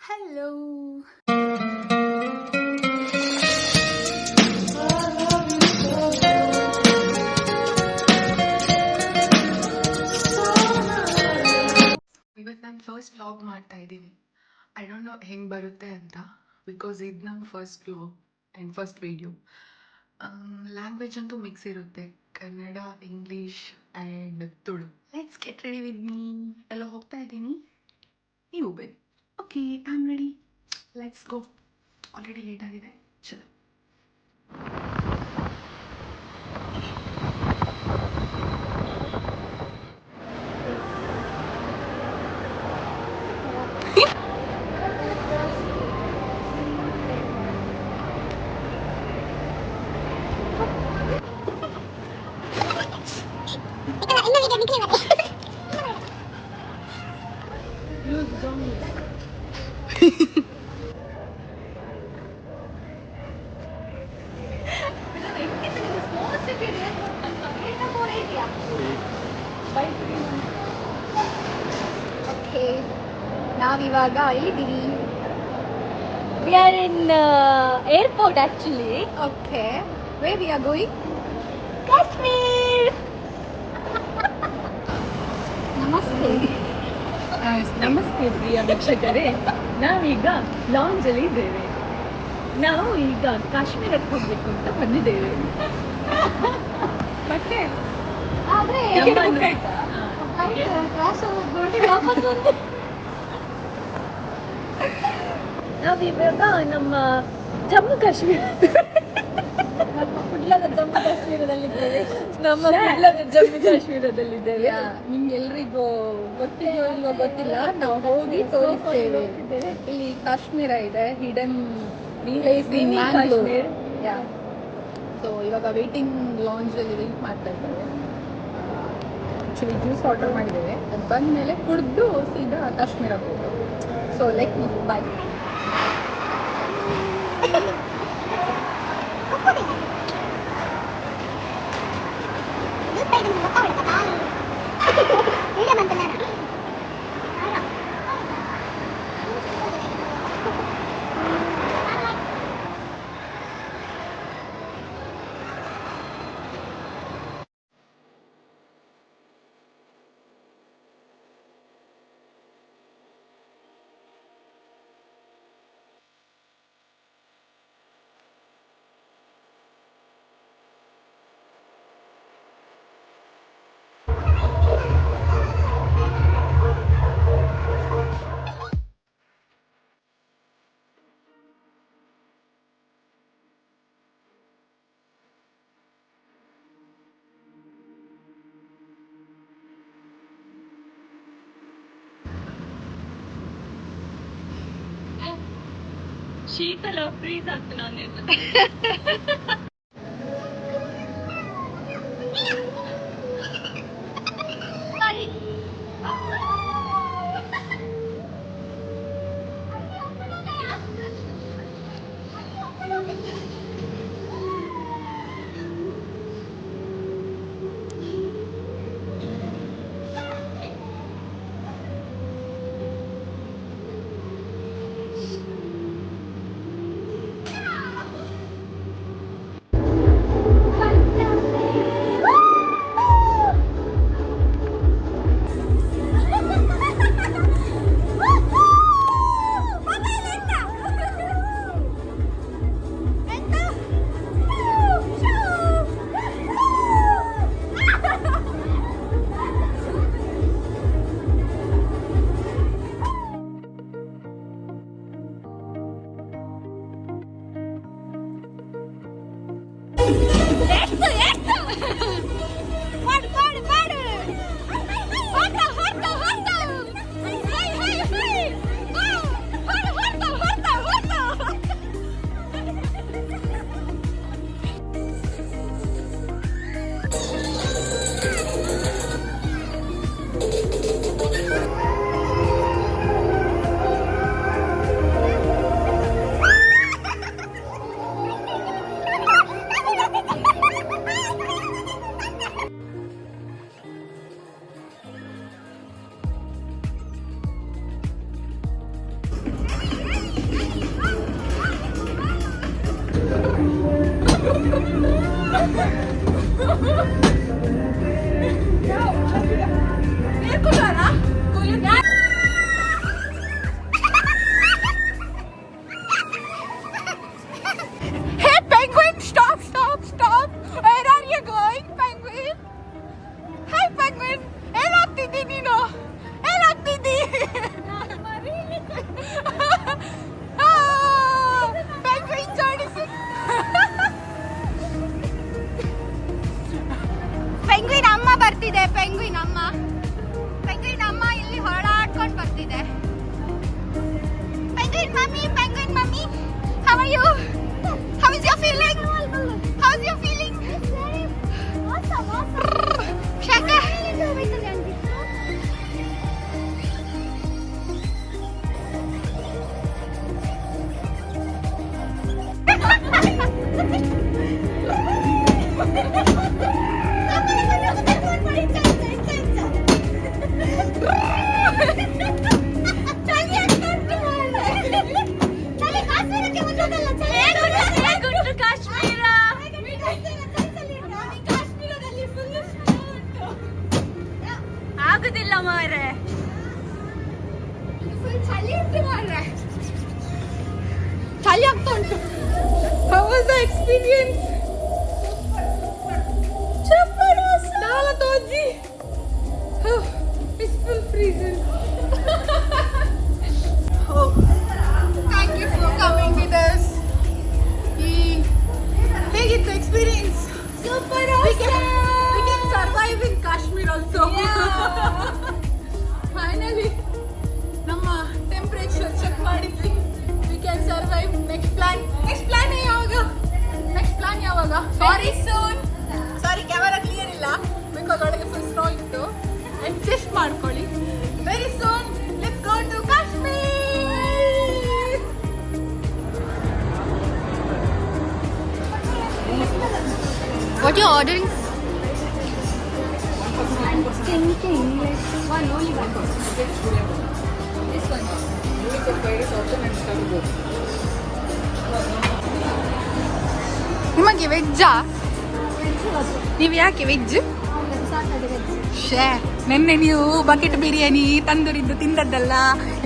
Hello. ಇವತ್ತು ನಾನು first vlog ಮಾಡ್ತಾ ಇದ್ದೀನಿ. ಐ ಡೋಂಟ್ ನೋ ಹೆಂಗೆ ಬರುತ್ತೆ ಅಂತ, ಬಿಕಾಸ್ ಇದು ನಮ್ಮ first vlog and first video. Language ಅಂತೂ ಮಿಕ್ಸ್ ಇರುತ್ತೆ, Kannada, English and Tulu. Let's get ready with me. ಎಲ್ಲ ಹೋಗ್ತಾ ಇದ್ದೀನಿ, ನೀವು ಬನ್ನಿ. Okay, I am ready, let's go. Already late ಆಗಿದೆ, ಚಲೋ. ಓಕೆ, ನಾವಿವಾಗ ಎಲ್ಲಿದ್ದೀವಿ? We are in airport actually. Okay, where we are going? Kashmir. ನಮಸ್ತೆ. ನಮಸ್ತೆ ಪ್ರಿಯ ವೀಕ್ಷಕರೇ, ನಾವೀಗ ಲಾಂಜಲ್ಲಿ ಇದ್ದೇವೆ. ನಾವು ಈಗ ಕಾಶ್ಮೀರಕ್ಕೆ ಹೋಗ್ಬೇಕು ಅಂತ ಬಂದಿದ್ದೇವೆ. ಮತ್ತೆ ಆದ್ರೆ ನಾವಿವಾಗ ನಮ್ಮ ಜಮ್ಮು ಕಾಶ್ಮೀರ ಜಮ್ಮು ಕಾಶ್ಮೀರದಲ್ಲಿದ್ದೇವೆ. ನಿಮ್ಗೆಲ್ರಿಗೂ ಗೊತ್ತಿದೆಯೋ ಇಲ್ವೋ ಗೊತ್ತಿಲ್ಲ, ನಾವು ಹೋಗಿ ತೋರಿಸ್ತೇವೆ. ಇಲ್ಲಿ ಕಾಶ್ಮೀರ ಇದೆ, hidden place in Mangalore. So ಇವಾಗ ವೇಟಿಂಗ್ ಲಾಂಜ್ ಅಲ್ಲಿ ವೇಟ್ ಮಾಡ್ತಾ ಇದ್ದೇವೆ. ಆಕ್ಚುಲಿ ಜ್ಯೂಸ್ ಆರ್ಡರ್ ಮಾಡಿದ್ದೇವೆ, ಅದು ಬಂದ್ಮೇಲೆ ಕುಡಿದು ಸೀದಾ ಕಾಶ್ಮೀರಕ್ಕೆ ಹೋಗೋದು. So let me by. ಶೀತಲ ಫ್ರೀಸ್ ಆಗ್ತು ನಾನು. Hey penguin, stop, stop, stop. Where are you going, penguin? Hi penguin. ಏನಾಗ್ತಿದ್ದಿ ನೀನು? ಏನಾಗ್ತಿದ್ದಿ? Penguin ಜಾಡಿಸಿ. ಪೆಂಗ್ವಿನ್ ಅಮ್ಮ ಬರ್ತಿದೆ. ಪೆಂಗ್ವಿನ್ ಅಮ್ಮ ಇಲ್ಲಿ ಹೊರಡಾಡ್ಕೊಂಡು ಬರ್ತಿದೆ. Penguin mommy, how are you? How is your feeling? How's your feeling? Awesome. Shaka. ಆಗುದಿಲ್ಲ ಮಾರೆ, ಚಳಿ ಉಂಟು ಮಾರೆ, ಚಳಿ ಆಗ್ತಾ ಉಂಟು. How was the experience? ನಾಳೆ ತೋಜಿ it's full freezing. Oh, thank you for coming with us. ಹೇಗಿತ್ತು experience? Super. We can survive in Kashmir also. Finally ನಮ್ಮ ಟೆಂಪರೇಚರ್ ಚೆಕ್ ಮಾಡಿದ್ವಿ. We can survive. Next plan ಯಾವಾಗ? ಸಾರಿ ಕ್ಯಾಮರಾ ಕ್ಲಿಯರ್ ಇಲ್ಲ because ಒಳಗೆ full snow ಇತ್ತು. Adjust ಮಾಡ್ಕೊಳ್ಳಿ. Very soon let's go to Kashmir. What you ordering? One, only one. This one. ನಿಮಗೆ ವೆಜ್ಜಾ? ನೀವು ಯಾಕೆ ವೆಜ್? ಶೇ, ನಿನ್ನೆ ನೀವು ಬಕೆಟ್ ಬಿರಿಯಾನಿ ತಂದೂರಿದ್ದು ತಿಂದದ್ದಲ್ಲ,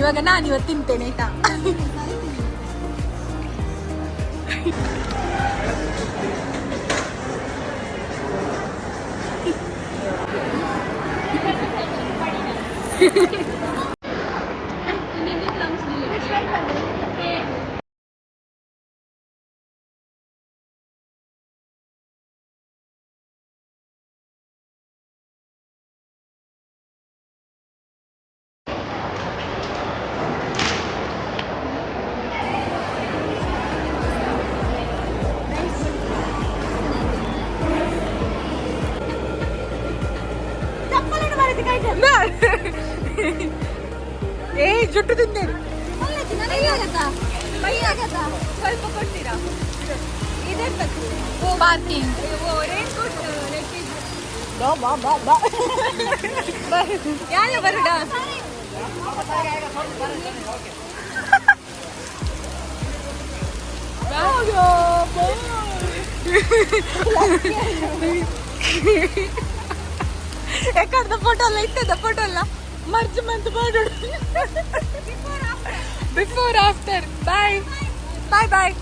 ಇವಾಗ ನಾನು ಇವತ್ತು ತಿಂತೇನೆ ಆಯ್ತಾ? ಏ ಜುಟ್ಟು ತಿಂದೇನೆ. ಸ್ವಲ್ಪ ಕೊಡ್ತೀರಾ? ಪಾರ್ಕಿಂಗ್ ಯಾರು ಬರುಡ? ಯಾಕಂದ್ರೆ ಫೋಟೋ ಎಲ್ಲ ಇಟ್ಟದ, ಫೋಟೋ ಎಲ್ಲ ಮರ್ಜ್ ಮಂತ್ ಮಾಡೋಣ. Before after. ಬಾಯ್ ಬಾಯ್ ಬಾಯ್.